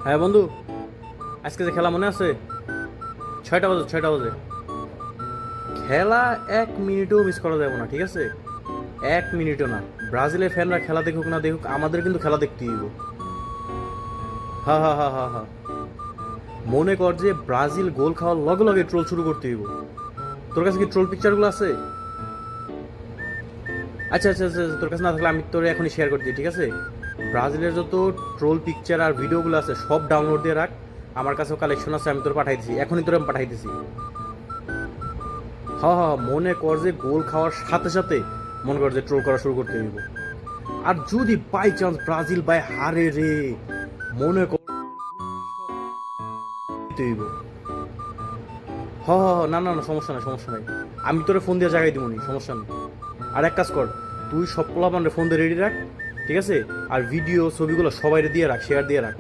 হ্যাঁ বন্ধু, আজকে যে খেলা মনে আছে? 6টা বাজে, 6টা বাজে খেলা। 1 মিনিটও মিস করা যাবে না, ঠিক আছে? 1 মিনিটও না। ব্রাজিলের ফ্যানরা খেলা দেখুক না দেখুক, আমাদের কিন্তু খেলা দেখতে দিব। হা হা হা হা হা। মনে কর যে ব্রাজিল গোল খাওয়ার লগে লগে ট্রোল শুরু করতে দিব। তোর কাছে কি ট্রোল পিকচারগুলো আছে? আচ্ছা আচ্ছা আচ্ছা আচ্ছা, তোর কাছে না থাকলে আমি তোর এখনই শেয়ার করে দিই, ঠিক আছে? ব্রাজিলের যত ট্রোল পিকচার আর ভিডিওগুলো আছে সব ডাউনলোড দিয়ে রাখ। আমার কাছেও কালেকশন আছে, আমি তোর পাঠাই দিছি, এখনই তোর আমি পাঠাই দিছি। হ্যাঁ হ্যাঁ, মনে কর যে গোল খাওয়ার সাথে সাথে মনে কর যে ট্রোল করা শুরু করতে হইব। আর যদি বাই চান্স ব্রাজিল বাই হারে রে, মনে কর দিতে হইব। হ হ হ, না না না, সমস্যা নাই সমস্যা নাই। আমি তোরে ফোন দিয়ে জাগাই দিব নি, সমস্যা নেই। আর এক কাজ কর, তুই সব পোলাপানরে ফোন দিয়ে রেডি রাখ, ঠিক আছে? আর ভিডিও ছবিগুলো সবাই দিয়ে রাখ, শেয়ার দিয়ে রাখ।